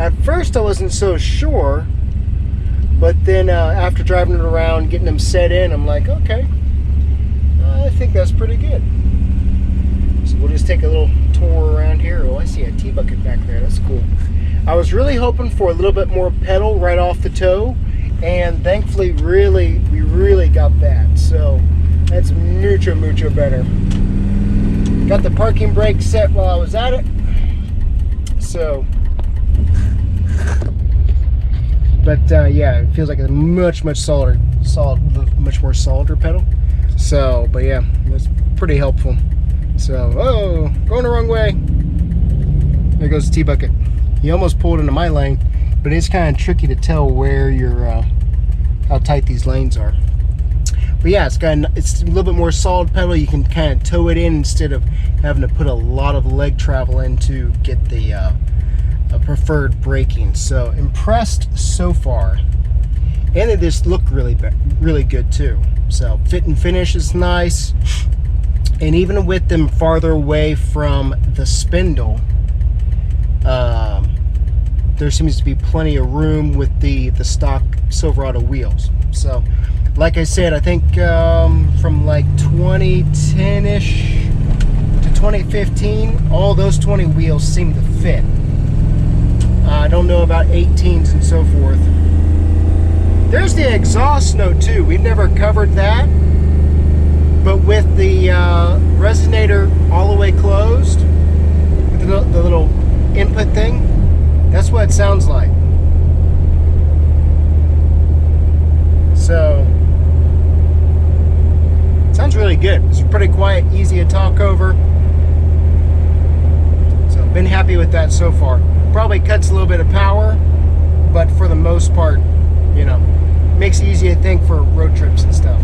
At first I wasn't so sure, but then after driving it around, getting them set in, I'm like, okay, I think that's pretty good. So we'll just take a little tour around here. Oh, I see a T-bucket back there. That's cool. I was really hoping for a little bit more pedal right off the toe, and thankfully we really got that. So that's mucho better. Got the parking brake set while I was at it. So, but yeah, it feels like a much more solider pedal. So, but yeah, that's pretty helpful. So, oh, going the wrong way. There goes the T-bucket. He almost pulled into my lane, but it's kind of tricky to tell where how tight these lanes are. But yeah, it's a little bit more solid pedal. You can kind of tow it in instead of having to put a lot of leg travel in to get the preferred braking. So impressed so far, and they just look really good too. So fit and finish is nice. And even with them farther away from the spindle, there seems to be plenty of room with the stock Silverado wheels. So, like I said, I think from like 2010-ish to 2015, all those 20 wheels seem to fit. I don't know about 18s and so forth. There's the exhaust note too. We've never covered that. But with the resonator all the way closed, with the little input thing, that's what it sounds like. So, it sounds really good. It's pretty quiet, easy to talk over. So, I've been happy with that so far. Probably cuts a little bit of power, but for the most part, you know, makes it easy, I think, for road trips and stuff.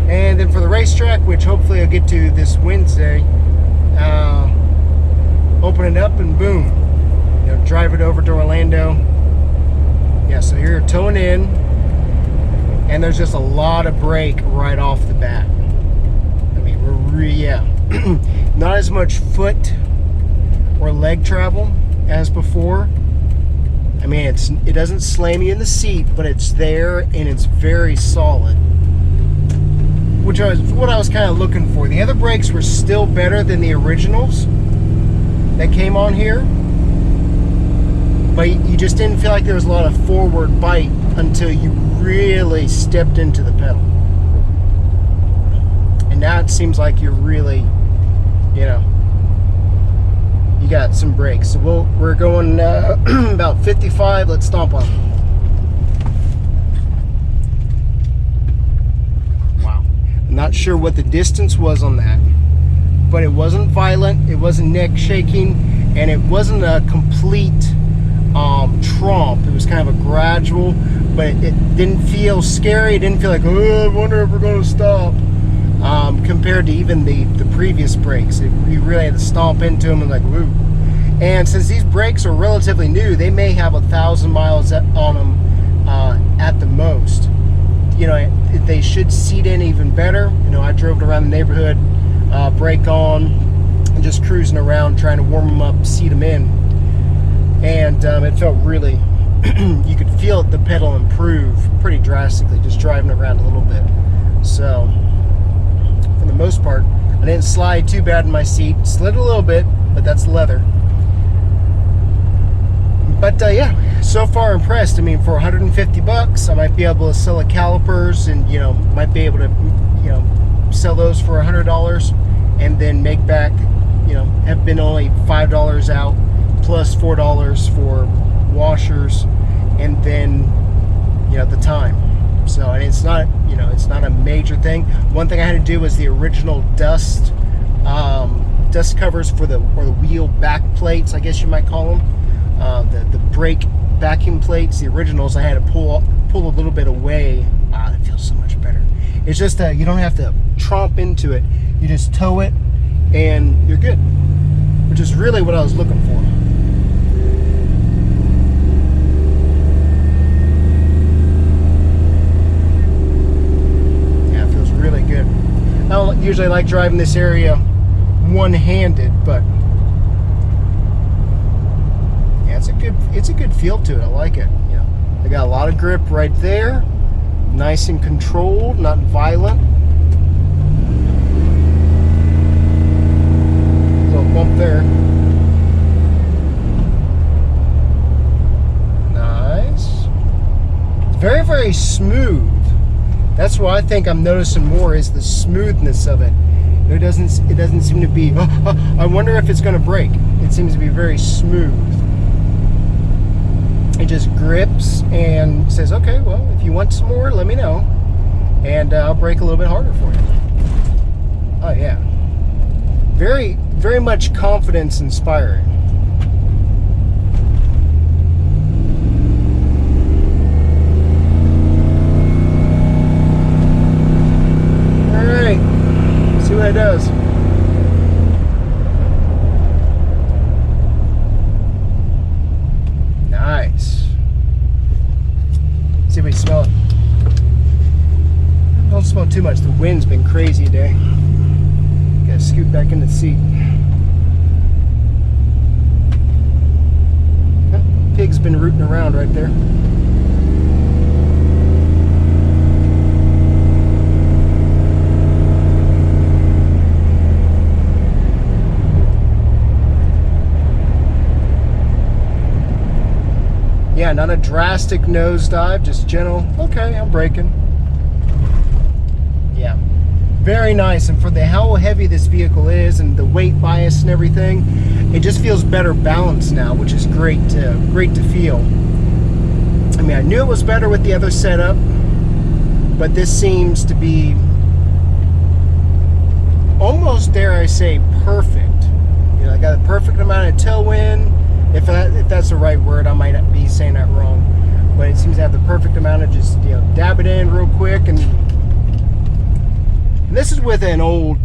And then for the racetrack, which hopefully I'll get to this Wednesday, open it up and boom, you know, drive it over to Orlando. Yeah, so you're towing in, and there's just a lot of brake right off the bat. I mean, not as much foot or leg travel as before. I mean, it doesn't slam you in the seat, but it's there and it's very solid, which was what I was kind of looking for. The other brakes were still better than the originals that came on here, but you just didn't feel like there was a lot of forward bite until you really stepped into the pedal. And now it seems like you're really, you know, you got some brakes. So we're going about 55. Let's stomp on them. Not sure what the distance was on that, but it wasn't violent, it wasn't neck shaking, and it wasn't a complete tromp. It was kind of a gradual, but it didn't feel scary. It didn't feel like, oh, I wonder if we're going to stop, compared to even the previous brakes. You really had to stomp into them and like, woo. And since these brakes are relatively new, they may have 1,000 miles on them at the most. You know, they should seat in even better. You know, I drove around the neighborhood, brake on, and just cruising around trying to warm them up, seat them in. And it felt really, you could feel the pedal improve pretty drastically just driving around a little bit. So, for the most part, I didn't slide too bad in my seat. Slid a little bit, but that's leather. But yeah, so far impressed. I mean, for 150 bucks, I might be able to sell the calipers, and you know, might be able to, you know, sell those for $100, and then make back, you know, have been only $5 out plus $4 for washers, and then, you know, the time. So, and it's not, you know, it's not a major thing. One thing I had to do was the original dust covers for the wheel back plates, I guess you might call them. The brake vacuum plates, the originals, I had to pull a little bit away. It feels so much better. It's just that you don't have to tromp into it. You just tow it and you're good, which is really what I was looking for. Yeah, it feels really good. I don't usually like driving this area one-handed, but it's a good feel to it. I like it. You know, I got a lot of grip right there, nice and controlled, not violent. Little bump there. Nice. It's very, very smooth. That's what I think I'm noticing more, is the smoothness of it. It doesn't seem to be, I wonder if it's going to break. It seems to be very smooth. It just grips and says, okay, well, if you want some more, let me know. And I'll brake a little bit harder for you. Oh, yeah. Very, very much confidence inspiring. See what it does. Nice. See if we smell it. Don't smell too much. The wind's been crazy today. Gotta scoot back in the seat. Pig's been rooting around right there. Yeah, not a drastic nosedive, just gentle. Okay, I'm braking. Yeah, very nice. And for how heavy this vehicle is and the weight bias and everything, it just feels better balanced now, which is great to feel. I mean, I knew it was better with the other setup, but this seems to be almost, dare I say, perfect. You know, I got the perfect amount of tailwind. If that's the right word, I might be saying that wrong, but it seems to have the perfect amount of just, you know, dab it in real quick. And this is with an old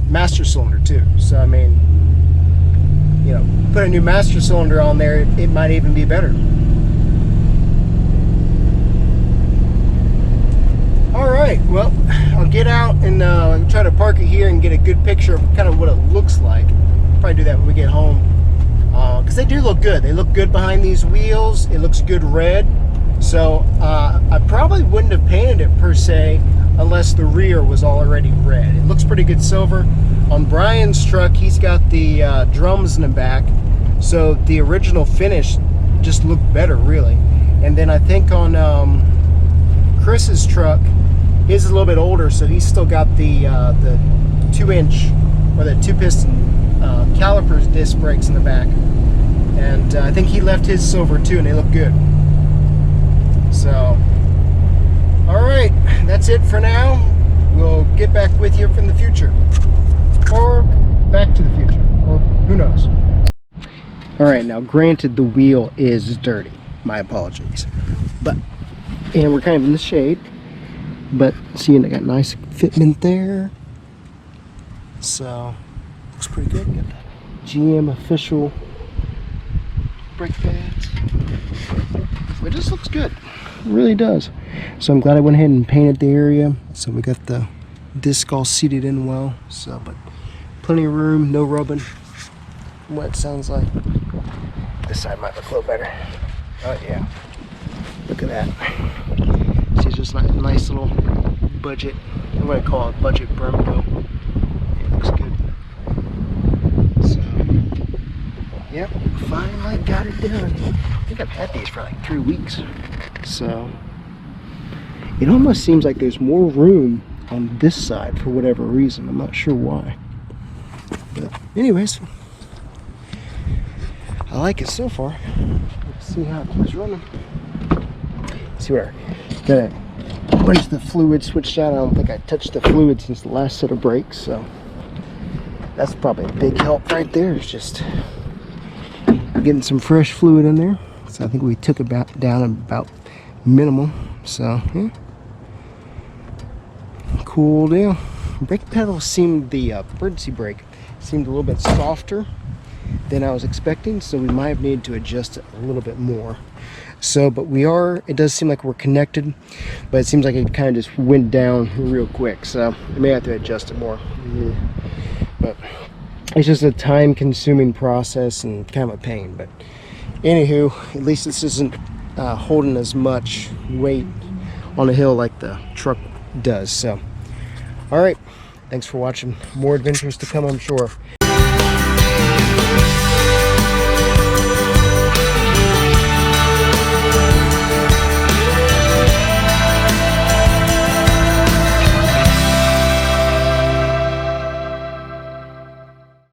master cylinder too, so I mean, you know, put a new master cylinder on there, it might even be better. All right, well, I'll get out and try to park it here and get a good picture of kind of what it looks like. Probably do that when we get home. Because they do look good. They look good behind these wheels. It looks good red. So I probably wouldn't have painted it per se unless the rear was already red. It looks pretty good silver. On Brian's truck, he's got the drums in the back. So the original finish just looked better, really. And then I think on Chris's truck, his is a little bit older, so he's still got the 2-inch or the 2-piston calipers disc brakes in the back, and I think he left his silver too, and they look good. So, all right, that's it for now. We'll get back with you in the future, or back to the future, or who knows. All right, now granted, the wheel is dirty. My apologies, and we're kind of in the shade, but seeing I got nice fitment there, so looks pretty good. Got the GM official brake pads. It just looks good. It really does. So I'm glad I went ahead and painted the area. So we got the disc all seated in well. So, but plenty of room, no rubbing. What it sounds like. This side might look a little better. Oh yeah. Look at that. See, it's just like a nice little budget. What do I call it? Budget Brembo. It looks good. Yep, finally got it done. I think I've had these for like 3 weeks. So, it almost seems like there's more room on this side for whatever reason. I'm not sure why. But anyways, I like it so far. Let's see how it keeps running. See what I got a bunch of the fluid switched out. I don't think I touched the fluid since the last set of brakes, so that's probably a big help right there. It's just getting some fresh fluid in there. So I think we took about down about minimal. So yeah, cool deal. Brake pedal seemed, the emergency brake seemed a little bit softer than I was expecting, so we might have needed to adjust it a little bit more. So, but it does seem like we're connected, but it seems like it kind of just went down real quick, so I may have to adjust it more. But it's just a time consuming process and kind of a pain, but Anywho, at least this isn't holding as much weight on a hill like the truck does. So, all right, thanks for watching. More adventures to come, I'm sure.